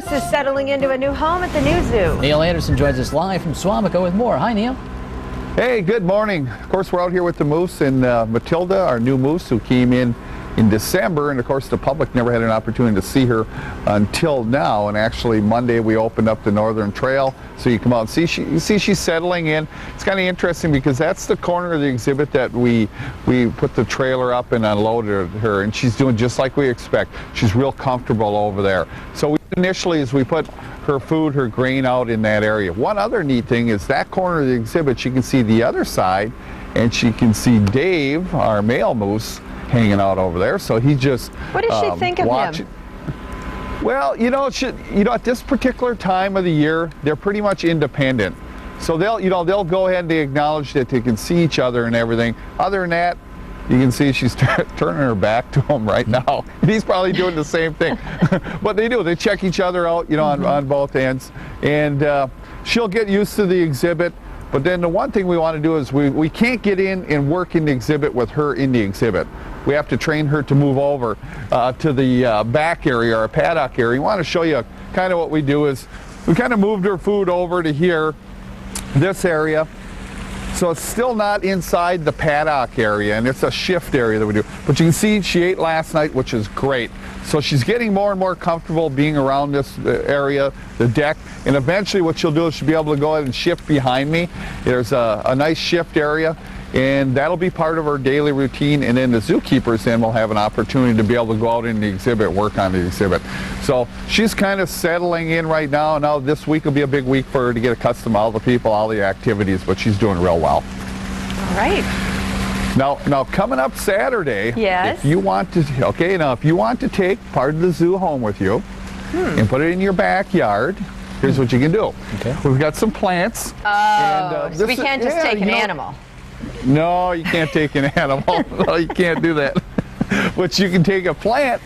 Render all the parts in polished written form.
moose is settling into a new home at the new zoo. Neil Anderson joins us live from Swamico with more. Hi, Neil. Hey, good morning. Of course, we're out here with the moose and Matilda, our new moose, who came in December, and of course the public never had an opportunity to see her until now. And actually Monday we opened up the Northern Trail, so you come out and see. You see she's settling in. It's kind of interesting because that's the corner of the exhibit that we put the trailer up and unloaded her, and she's doing just like we expect. She's real comfortable over there. So initially, as we put her food, her grain out in that area. One other neat thing is that corner of the exhibit, she can see the other side, and she can see Dave, our male moose, hanging out over there. So he just what does she think of him? Well, you know, at this particular time of the year, they're pretty much independent. So they'll go ahead and they acknowledge that they can see each other and everything. Other than that, you can see she's turning her back to him right now. He's probably doing the same thing. But they do. They check each other out, you know, on both ends. And she'll get used to the exhibit. But then the one thing we want to do is we can't get in and work in the exhibit with her in the exhibit. We have to train her to move over to the back area, or paddock area. We want to show you kind of what we do is we kind of moved her food over to here, this area. So it's still not inside the paddock area, and it's a shift area that we do. But you can see she ate last night, which is great. So she's getting more and more comfortable being around this area, the deck, and eventually what she'll do is she'll be able to go ahead and shift behind me. There's a nice shift area, and that'll be part of her daily routine, and then the zookeepers then will have an opportunity to be able to go out in the exhibit, work on the exhibit. So she's kind of settling in right now. Now this week will be a big week for her to get accustomed to all the people, all the activities, but she's doing real well. All right. Now coming up Saturday, yes, if you want to take part of the zoo home with you and put it in your backyard, here's what you can do. Okay. We've got some plants. Oh, so we can't just take an animal. No, you can't take an animal. No, you can't do that. But you can take a plant.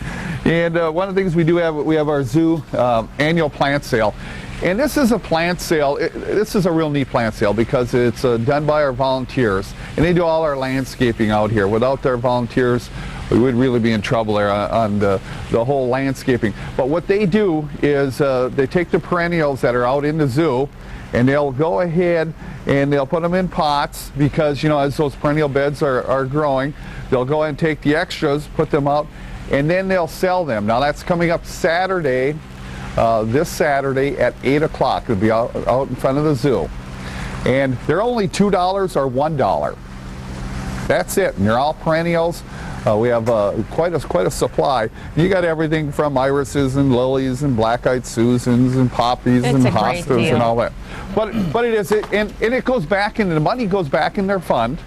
And one of the things we do have, we have our zoo annual plant sale. And this is a plant sale. This is a real neat plant sale because it's done by our volunteers. And they do all our landscaping out here. Without their volunteers, we would really be in trouble there on the whole landscaping. But what they do is they take the perennials that are out in the zoo, and they'll go ahead and they'll put them in pots because, you know, as those perennial beds are growing, they'll go ahead and take the extras, put them out, and then they'll sell them. Now that's coming up Saturday, this Saturday at 8 o'clock. It'll be out in front of the zoo. And they're only $2 or $1. That's it, and they're all perennials. We have quite a supply. You got everything from irises and lilies and black-eyed Susans and poppies and hostas and all that. But it is, and it goes back into the money goes back in their fund,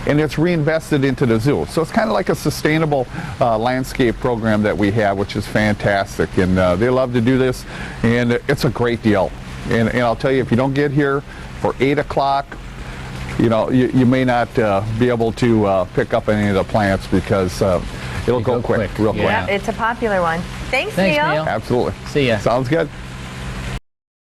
and it's reinvested into the zoo. So it's kind of like a sustainable landscape program that we have, which is fantastic. And they love to do this, and it's a great deal. And I'll tell you, if you don't get here for 8 o'clock, you know, you may not be able to pick up any of the plants because it'll go quick, real quick. Yeah, it's a popular one. Thanks, Neil. Absolutely. See ya. Sounds good.